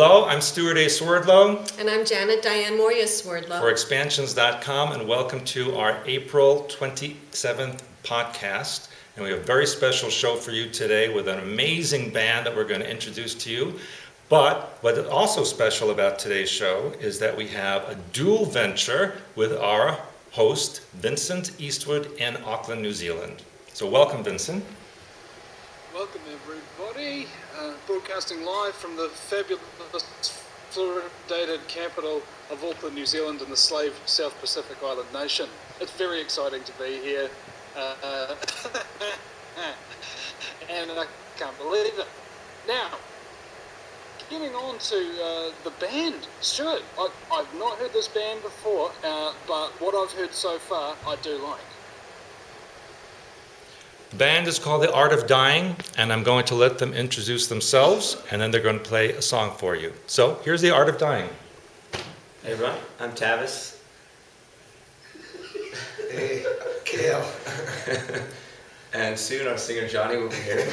Hello, I'm Stewart A. Swerdlow. And I'm Janet Diane Moria Swerdlow. For expansions.com, and welcome to our April 27th podcast. And we have a very special show for you today with an amazing band that we're going to introduce to you. But what is also special about today's show is that we have a dual venture with our host, Vincent Eastwood in Auckland, New Zealand. So welcome, Vincent. Welcome, everybody. Broadcasting live from the fabulous fluoridated capital of Auckland, New Zealand, in the slave South Pacific Island nation. It's very exciting to be here, and I can't believe it. Now, getting on to the band, Stewart. I've not heard this band before, but what I've heard so far, I do like. The band is called The Art of Dying, and I'm going to let them introduce themselves, and then they're going to play a song for you. So, here's The Art of Dying. Hey everyone, I'm Tavis. Hey, Kale. And soon our singer Johnny will be here.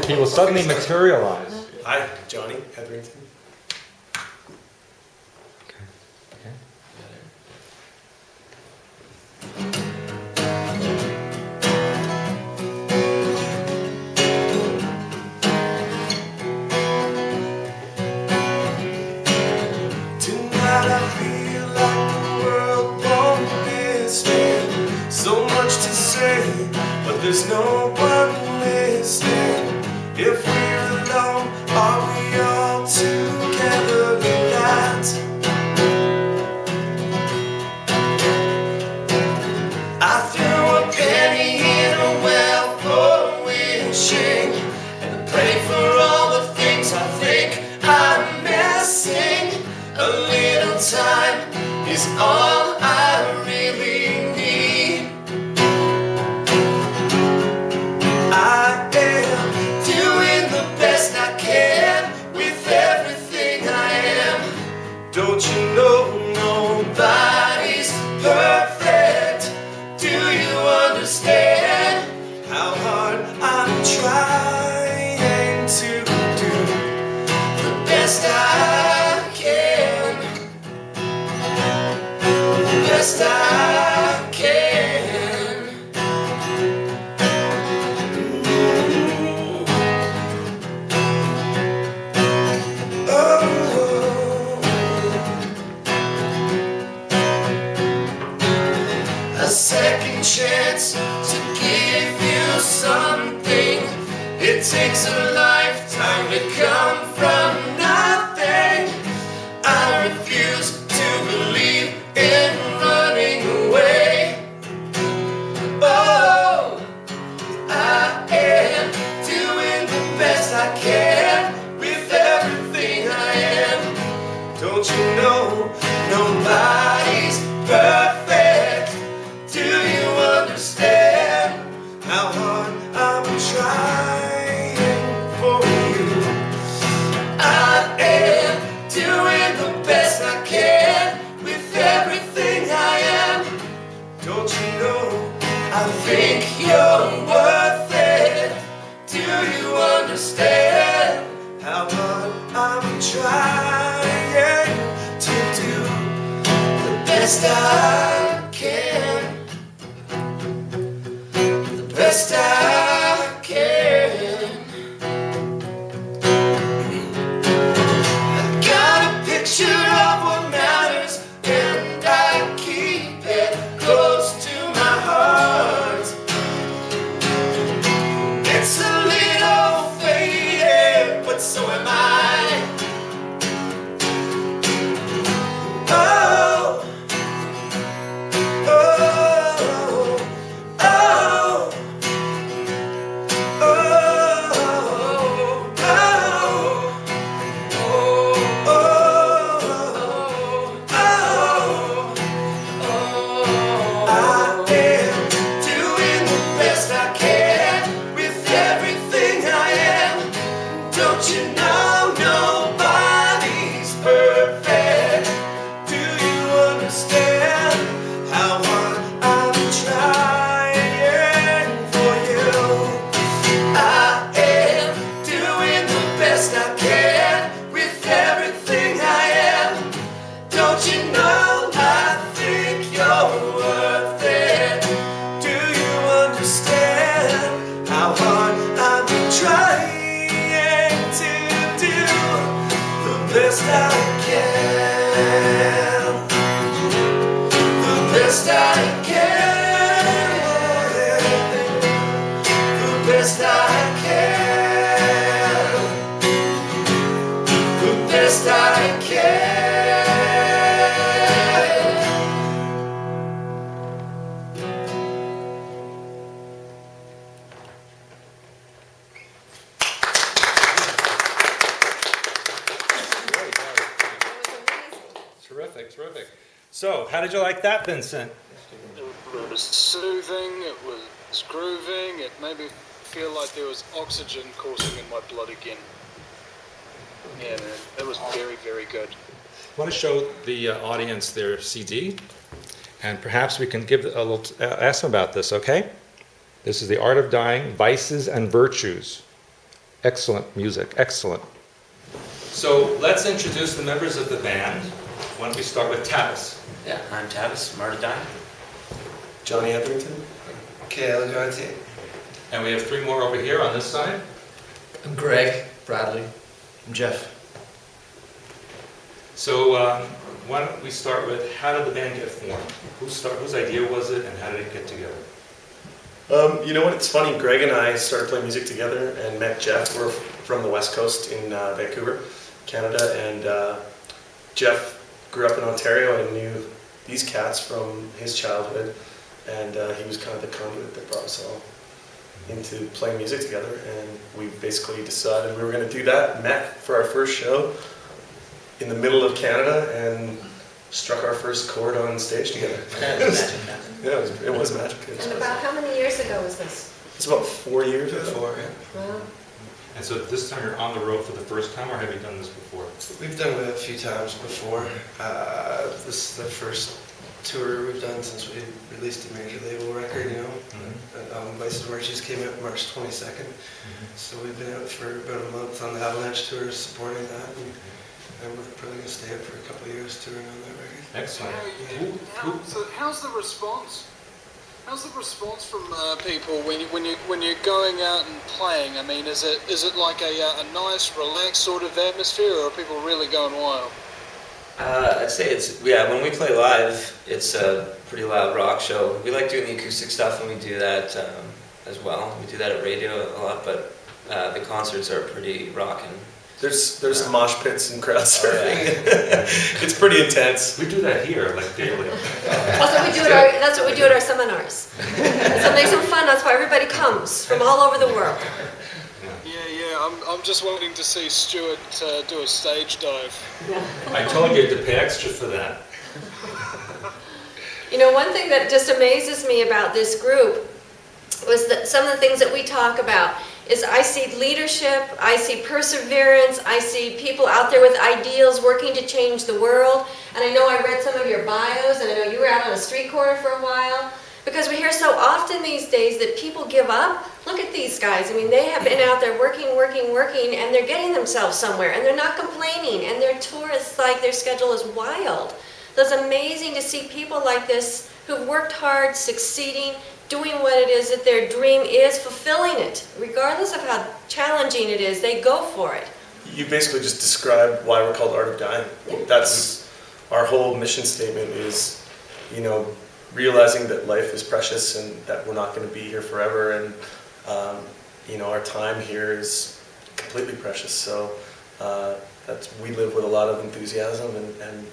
He will suddenly materialize. Hi, Johnny Hetherington. There's no one listening. If we're alone, are we all together in that? I threw a penny in a well for wishing, and I pray for all the things I think I'm missing. A little time is all I really need. Don't you know nobody's perfect? Do you understand how hard I'm trying to do the best I can? The best I can. A second chance to give you something. It takes a lifetime to come from nothing. I refuse to believe in running away. Oh, I am doing the best I can with everything I am. Don't you know nobody's perfect? Do you understand how hard I'm trying for you? I am doing the best I can with everything I am. Don't you know I think you're worth it? Do you understand how hard I'm trying to do the best I can? Best I can. I got a picture of what matters, and I keep it close to my heart. It's a little faded, but so am I. Oh, oh, oh. Don't you know nobody's perfect? Do you understand how hard I'm trying for you? I am doing the best I can with everything I can. The best I can. The best I can. The best I can. Terrific, terrific. So, how did you like that, Vincent? It was soothing, it was grooving, it made me feel like there was oxygen coursing in my blood again. Yeah, man, it was very, very good. I want to show the audience their CD, and perhaps we can give a little, ask them about this, okay? This is The Art of Dying, Vices and Virtues. Excellent music, excellent. So let's introduce the members of the band. Why don't we start with Tavis? Yeah, I'm Tavis from Art of Dying. Johnny Hetherington. KL Johnson. And we have three more over here on this side. I'm Greg Bradley. I'm Jeff. So why don't we start with, how did the band get formed? Whose idea was it, and how did it get together? You know what? It's funny. Greg and I started playing music together and met Jeff. We're from the West Coast in Vancouver, Canada, and Jeff grew up in Ontario and knew these cats from his childhood, and he was kind of the conduit that brought us all into playing music together. And we basically decided we were going to do that. Met for our first show in the middle of Canada and struck our first chord on stage together. Yeah, it was magic. And about how many years ago was this? It's about 4 years before. Wow. And so this time you're on the road for the first time, or have you done this before? We've done it a few times before. This is the first tour we've done since we released a major label record, you know. Vices and Virtues came out March 22nd. So we've been out for about a month on the Avalanche tour supporting that. And we're probably going to stay out for a couple of years touring on that record. Excellent. So how's the response? How's the response from people when you're going out and playing? I mean, is it like a nice, relaxed sort of atmosphere, or are people really going wild? I'd say when we play live, it's a pretty loud rock show. We like doing the acoustic stuff, and we do that as well. We do that at radio a lot, but the concerts are pretty rockin'. There's mosh pits and crowd surfing. It's pretty intense. We do that here, like daily. That's what we do at our seminars. So it makes them fun. That's why everybody comes from all over the world. Yeah. I'm just waiting to see Stewart do a stage dive. I told you to pay extra for that. You know, one thing that just amazes me about this group was that some of the things that we talk about is I see leadership, I see perseverance, I see people out there with ideals working to change the world. And I know I read some of your bios, and I know you were out on a street corner for a while. Because we hear so often these days that people give up. Look at these guys. I mean, they have been out there working, and they're getting themselves somewhere, and they're not complaining, and their tour is like, their schedule is wild. So it's amazing to see people like this who've worked hard, succeeding, doing what it is that their dream is, fulfilling it. Regardless of how challenging it is, they go for it. You basically just described why we're called Art of Dying. Yeah. That's our whole mission statement is, you know, realizing that life is precious and that we're not going to be here forever, and you know, our time here is completely precious. So we live with a lot of enthusiasm, and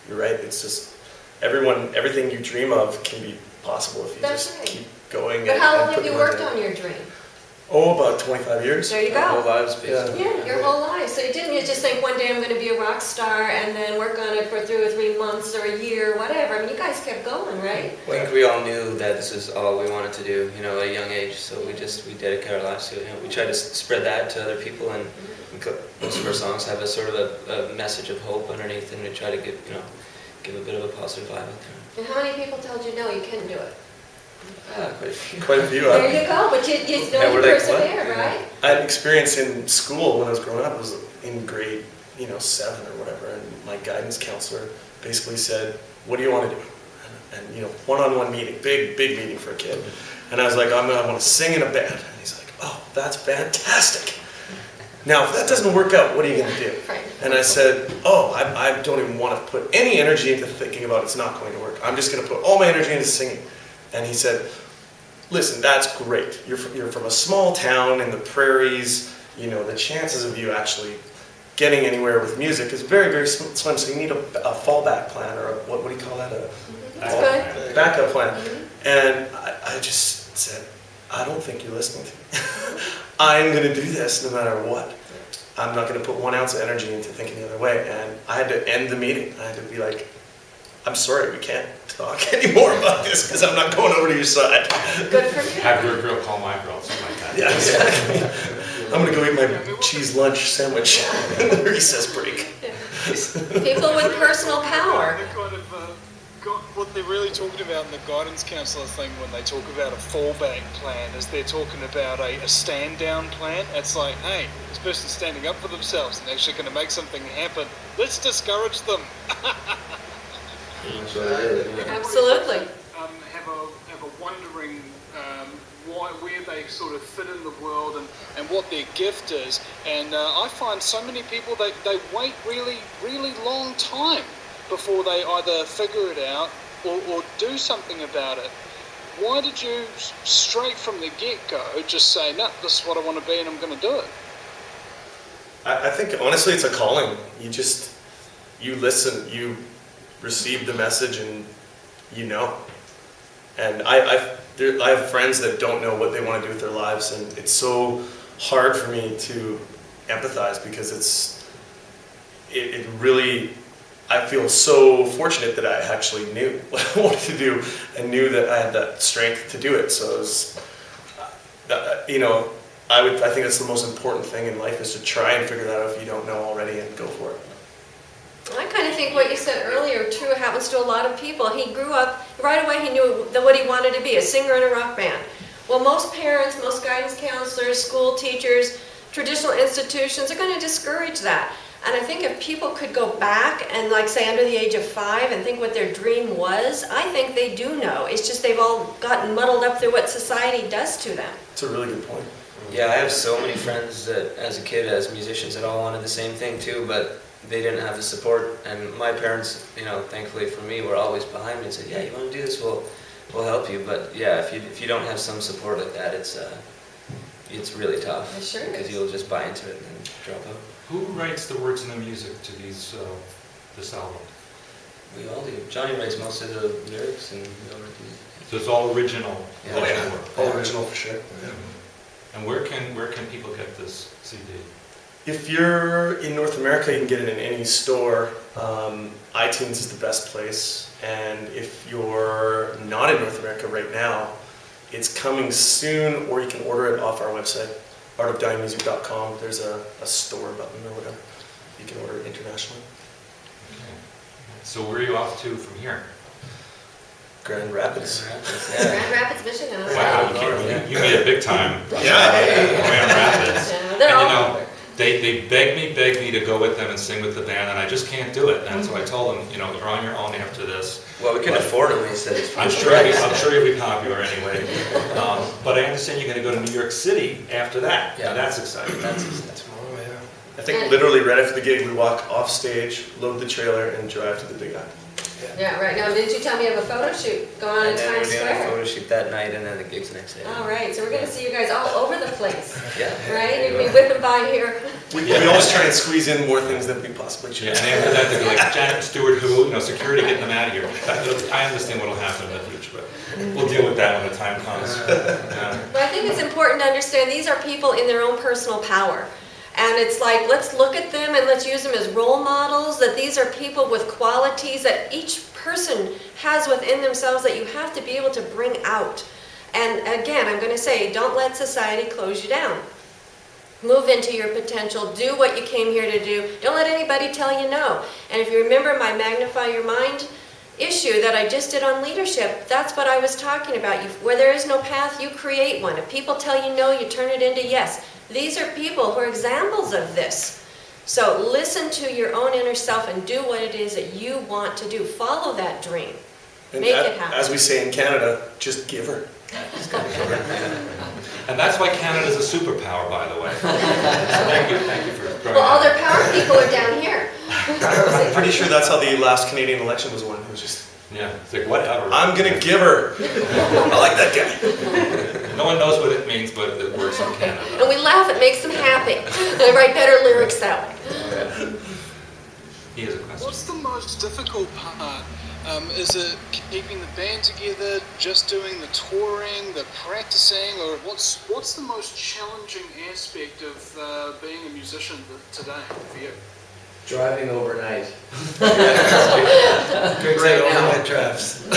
you're right. It's just everything you dream of can be possible if you keep going. But how long have put you the worked work in. on your dream? Oh, about 25 years. There you Our whole go. lives, basically. Yeah, your whole life. So you didn't just think one day I'm going to be a rock star and then work on it for 2 or 3 months or a year, whatever. I mean, you guys kept going, right? I think we all knew that this is all we wanted to do, you know, at a young age. So we dedicate our lives to it. You know, we try to spread that to other people, and most of our songs have a sort of a message of hope underneath, and we try to give a bit of a positive vibe out there. And how many people told you no, you couldn't do it? Quite a few. Quite a few. There you go, but you know you we're like, what? persevere, right? I had experience in school when I was growing up. I was in grade, 7 or whatever, and my guidance counselor basically said, "What do you want to do?" And one-on-one meeting, big meeting for a kid. And I was like, I want to sing in a band. And he's like, "Oh, that's fantastic. Now, if that doesn't work out, what are you going to do?" Right. And I said, oh, I don't even want to put any energy into thinking about it's not going to work. I'm just going to put all my energy into singing. And he said, listen, that's great. You're from a small town in the prairies. You know, the chances of you actually getting anywhere with music is very, very slim. So you need a fallback plan, or what do you call that? A backup plan. And I just said, I don't think you're listening to me. I'm going to do this no matter what. I'm not going to put 1 ounce of energy into thinking the other way. And I had to end the meeting. I had to be like, I'm sorry, we can't talk anymore about this because I'm not going over to your side. Good for you. Have your girl call my girl, something like that. Yeah, exactly. I'm going to go eat my cheese lunch sandwich in the recess break. People with personal power. What they're really talking about in the guidance counsellor thing when they talk about a fallback plan is they're talking about a stand-down plan. It's like, hey, this person's standing up for themselves and actually going to make something happen. Let's discourage them. Absolutely. Have a wondering where they sort of fit in the world and what their gift is. And I find so many people, they wait really, really long time before they either figure it out or do something about it. Why did you, straight from the get-go, just say, no, this is what I want to be and I'm going to do it? I think, honestly, it's a calling. You listen, you receive the message, and you know. And I have friends that don't know what they want to do with their lives, and it's so hard for me to empathize because it really, I feel so fortunate that I actually knew what I wanted to do and knew that I had that strength to do it. So it was, you know, I think that's the most important thing in life, is to try and figure that out if you don't know already, and go for it. I kind of think what you said earlier, too, happens to a lot of people. He grew up, right away he knew what he wanted to be, a singer in a rock band. Well, most parents, most guidance counselors, school teachers, traditional institutions are going to discourage that. And I think if people could go back and, like, say, under the age of 5 and think what their dream was, I think they do know. It's just they've all gotten muddled up through what society does to them. It's a really good point. Yeah, I have so many friends that, as a kid, as musicians, that all wanted the same thing too, but they didn't have the support. And my parents, you know, thankfully for me, were always behind me and said, "Yeah, you want to do this? We'll help you." But yeah, if you don't have some support like that, it's really tough. It sure because is. you'll just buy into it and then drop out. Who writes the words and the music to this album? We all do. Johnny writes most of the lyrics, and we all write the music. So it's all original. Yeah. Oh yeah, work. all original for sure. And where can people get this CD? If you're in North America, you can get it in any store. iTunes is the best place. And if you're not in North America right now, it's coming soon, or you can order it off our website, artofdyingmusic.com. There's a store button or whatever. You can order it internationally. Okay. So where are you off to from here? Grand Rapids. Grand Rapids, Michigan. Wow, you made it big time. Yeah. Grand Rapids. Yeah, they're And all you know, over. they begged me to go with them and sing with the band, and I just can't do it. And so I told them, you know, you're on your own after this. Well, we couldn't afford them. He said it's I'm sure you'll be popular anyway. But I understand you're going to go to New York City after that. Yeah. And that's exciting. That's Tomorrow, yeah. I think literally right after the gig, we walk off stage, load the trailer, and drive to the Big I. Yeah, right. Now, didn't you tell me you have a photo shoot going on in And then we're Times doing a Square? photo shoot that night, and then the gig's next day. All right, so we're going to see you guys all over the place, Yeah. right? You're going to be whipping by here. We always try and squeeze in more things than we possibly should. Yeah, and after that, they'll be like, Janet, Stewart, who? You know, security, getting them out of here. I understand what will happen in the future, but we'll deal with that when the time comes. But I think it's important to understand these are people in their own personal power. And it's like, let's look at them and let's use them as role models, that these are people with qualities that each person has within themselves that you have to be able to bring out. And again, I'm going to say, don't let society close you down. Move into your potential. Do what you came here to do. Don't let anybody tell you no. And if you remember my Magnify Your Mind issue that I just did on leadership, that's what I was talking about. Where there is no path, you create one. If people tell you no, you turn it into yes. These are people who are examples of this. So listen to your own inner self and do what it is that you want to do. Follow that dream. And Make it happen. as we say in Canada, just give her. And that's why Canada's a superpower, by the way. So thank you for throwing Well, all that. their power people are down here. I'm pretty sure that's how the last Canadian election was won. It was just, Yeah, it's like whatever. I'm gonna give her. I like that guy. No one knows what it means, but it works in And Canada. we laugh, it makes them happy. They write better lyrics that way. He has a question. What's the most difficult part? Is it keeping the band together, just doing the touring, the practicing, or what's the most challenging aspect of being a musician today for you? Driving overnight. Great now. overnight drives.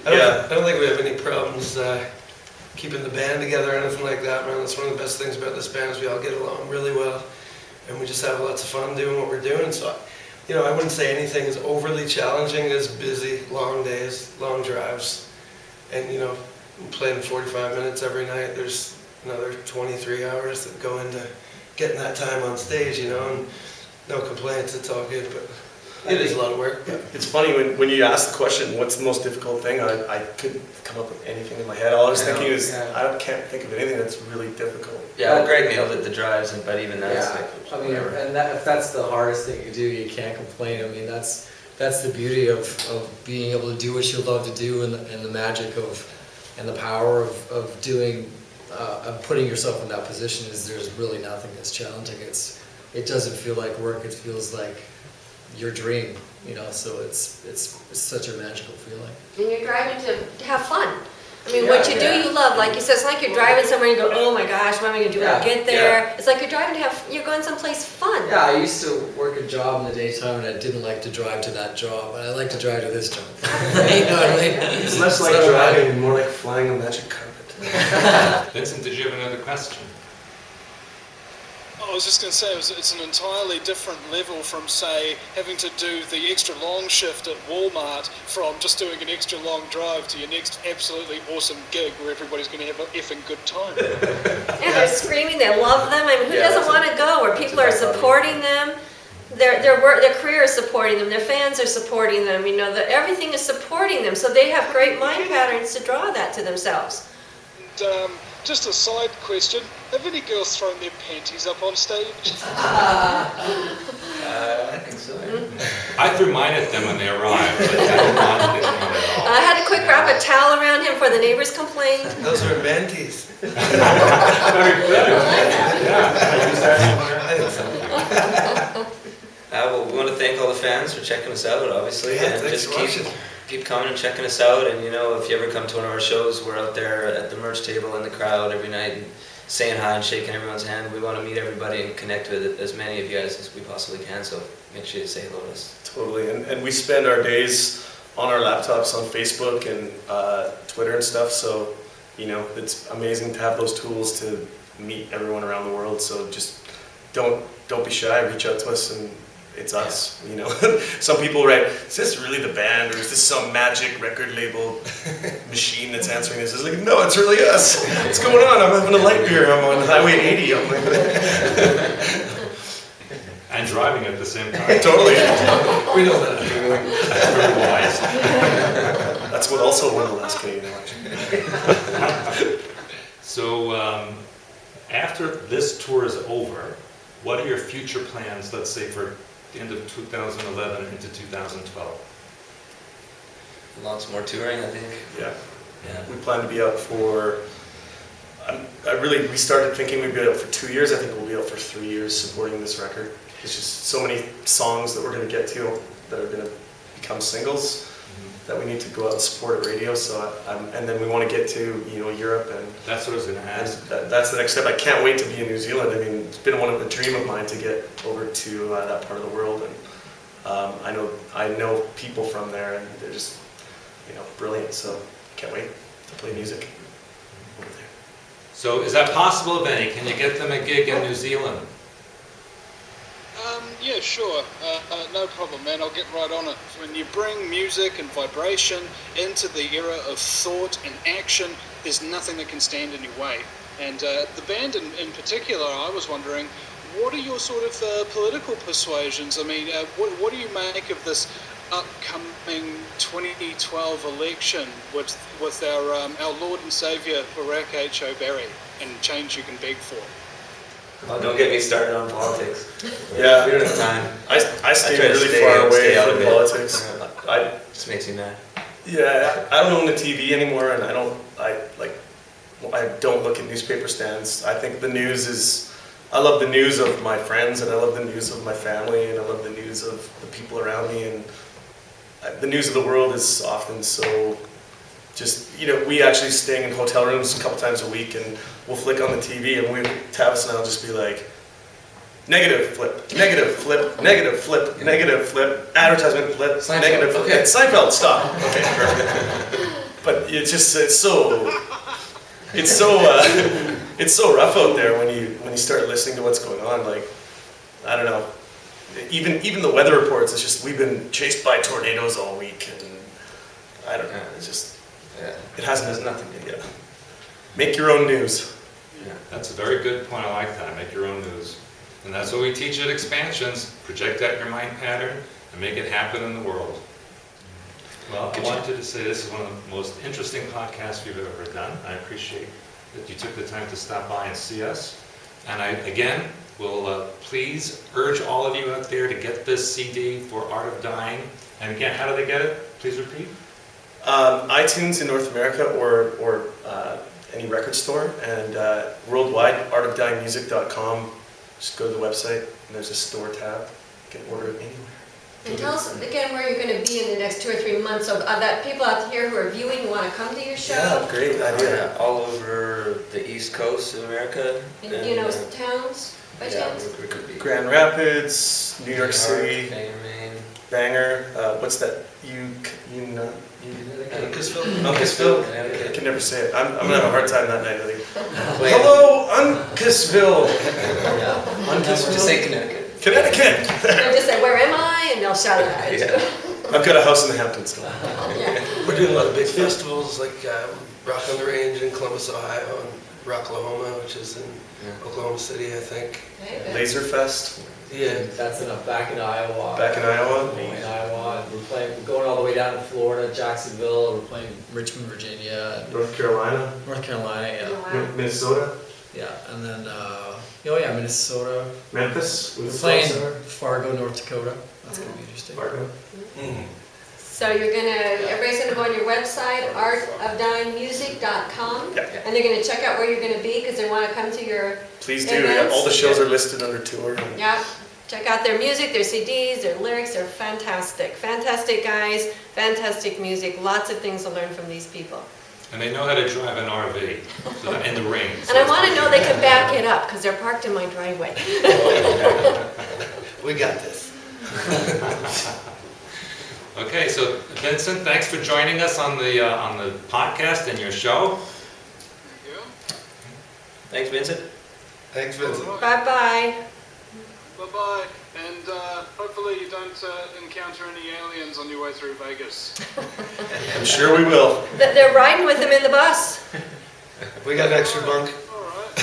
I don't think we have any problems keeping the band together or anything like that, man. That's one of the best things about this band is we all get along really well, and we just have lots of fun doing what we're doing. So, I wouldn't say anything is overly challenging. It's busy, long days, long drives, and we're playing 45 minutes every night. There's another 23 hours that go into getting that time on stage, and no complaints. It's all good, but it is a lot of work. But It's funny when you ask the question, what's the most difficult thing? I couldn't come up with anything in my head. All I was thinking is, I can't think of anything that's really difficult. Yeah, well, Greg nailed it, the drives, but even that's like, I mean, and if that's the hardest thing you do, you can't complain. I mean, that's the beauty of being able to do what you love to do, and the magic and the power of doing, of putting yourself in that position is there's really nothing that's challenging. It doesn't feel like work. It feels like your dream, so it's such a magical feeling. And you're driving to have fun. I mean, what you do, you love. Like you said, it's like you're driving somewhere and you go, oh my gosh, what am I going to do when I get there? It's like you're driving you're going someplace fun. Yeah, I used to work a job in the daytime, and I didn't like to drive to that job, but I like to drive to this job. You know what I mean? It's less like driving and more like flying a magic carpet. Vincent, did you have another question? I was just going to say, it's an entirely different level from, say, having to do the extra long shift at Walmart from just doing an extra long drive to your next absolutely awesome gig where everybody's going to have an effing good time. And they're screaming, they love them. I mean, who doesn't want to go where people are supporting them? Their work, their career is supporting them. Their fans are supporting them. Everything is supporting them. So they have great mind patterns to draw that to themselves. And, just a side question, have any girls thrown their panties up on stage? I think so. I threw mine at them when they arrived, but they didn't want it at all. I had to quick wrap a towel around him before the neighbors complained. those are banties. Very good. Yeah, I use that somewhere. Well, we want to thank all the fans for checking us out, obviously, Yeah, and thanks just for watching. keep coming and checking us out. And if you ever come to one of our shows, we're out there at the merch table in the crowd every night and saying hi and shaking everyone's hand. We want to meet everybody and connect with as many of you guys as we possibly can. So make sure you say hello to us. Totally, and we spend our days on our laptops on Facebook and Twitter and stuff. So it's amazing to have those tools to meet everyone around the world. So just don't be shy. Reach out to us and. It's us, Some people write, is this really the band, or is this some magic record label machine that's answering this? It's like, no, it's really us. What's going on? I'm having a light beer. I'm on Highway 80. I'm like, And driving at the same time. totally. We know that. That's very wise. That's what also won the last Canadian election. So, after this tour is over, what are your future plans, let's say, for the end of 2011 into 2012? Lots more touring, I think. Yeah. Yeah. We plan to be out for, we started thinking we'd be out for 2 years. I think we'll be out for 3 years supporting this record. There's just so many songs that we're going to get to that are going to become singles that we need to go out and support at radio. So, and then we want to get to, Europe, and That's what I was going to ask. that's the next step. I can't wait to be in New Zealand. I mean, it's been a dream of mine to get over to that part of the world, and I know people from there, and they're just, brilliant. So, can't wait to play music over there. So is that possible, Vinny? Can you get them a gig in New Zealand? Yeah, sure. No problem, man. I'll get right on it. When you bring music and vibration into the era of thought and action, there's nothing that can stand in your way. And the band in particular, I was wondering, what are your sort of political persuasions? I mean, what do you make of this upcoming 2012 election with our Lord and Saviour Barack H. O'Barry and change you can beg for? Oh, don't get me started on politics. Yeah. We don't have time. I stay try to really stay- far away stay out from of it. politics. I Just makes me mad. Yeah, I don't own the TV anymore, and I don't look at newspaper stands. I think the news is, I love the news of my friends, and I love the news of my family, and I love the news of the people around me, and the news of the world is often so just, we actually staying in hotel rooms a couple times a week, and we'll flick on the TV, and Tavis and I will just be like, negative flip, negative flip, negative flip, negative flip, advertisement flip, Seinfeld, negative flip. okay. Seinfeld, stop. Okay, perfect. But it's so rough out there when you start listening to what's going on. Like, I don't know. Even the weather reports, it's just we've been chased by tornadoes all week, and I don't know. It's just it has nothing to do. Make your own news. That's a very good point. I like that. Make your own news. And that's what we teach at Expansions. Project out your mind pattern and make it happen in the world. Well, I wanted to say this is one of the most interesting podcasts we've ever done. I appreciate that you took the time to stop by and see us. And I, again, will please urge all of you out there to get this CD for Art of Dying. And again, how do they get it? Please repeat. iTunes in North America or any record store, and worldwide, artofdyingmusic.com. Just go to the website, and there's a store tab. You can order it anywhere. And tell us again where you're going to be in the next 2 or 3 months. So that people out here who are viewing who want to come to your show. Yeah, great idea. All over the East Coast of America. And, towns by chance. we could be Grand Rapids, New York City, Maine. Bangor. What's that? Uncasville. I can never say it. I'm gonna have a hard time that night. I think. Wait. Hello, Uncasville. Just say Connecticut. Connecticut. They'll just say, "Where am I?" and they'll shout it out. Yeah. I've got a house in the Hamptons. Still. Yeah. We're doing a lot of big festivals like Rock on the Range in Columbus, Ohio, and Rocklahoma, which is in Oklahoma City, I think. Okay, Laser Fest. Yeah. That's enough. Back in Iowa. Back in Iowa. In Iowa. And we're going all the way down to Florida, Jacksonville. We're playing Richmond, Virginia, North Carolina. North Carolina. Yeah. Wow. Minnesota. Yeah. And then, Minnesota. Memphis. We're playing Fargo, North Dakota. That's going to be interesting. Fargo. So everybody's gonna go on your website, artofdyingmusic.com, Yeah. and they're gonna check out where you're gonna be because they want to come to your Please do. events. Yeah, all the shows are listed under tour. Yeah, check out their music, their CDs, their lyrics. They're fantastic, fantastic guys, fantastic music. Lots of things to learn from these people. And they know how to drive an RV so in the rain. And I want to know they can back it up because they're parked in my driveway. We got this. Okay, so Vincent, thanks for joining us on the podcast and your show. Thank you. Thanks, Vincent. Thanks, Vincent. Bye bye. Bye-bye. And hopefully you don't encounter any aliens on your way through Vegas. I'm sure we will. They're riding with them in the bus. We got an extra bunk. All right.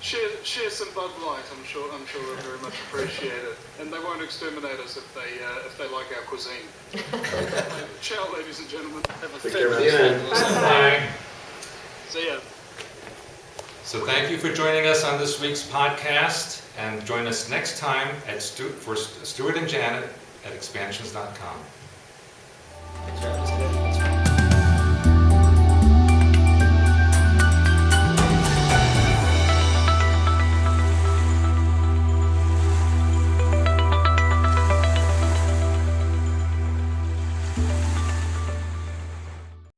Share some Bud Light. I'm sure they'll very much appreciate it. And they won't exterminate us if they like our cuisine. Ciao, ladies and gentlemen. Have a Take care, man. fabulous day. Bye. See ya. So thank you for joining us on this week's podcast, and join us next time for Stewart and Janet at expansions.com. Thanks, Rob.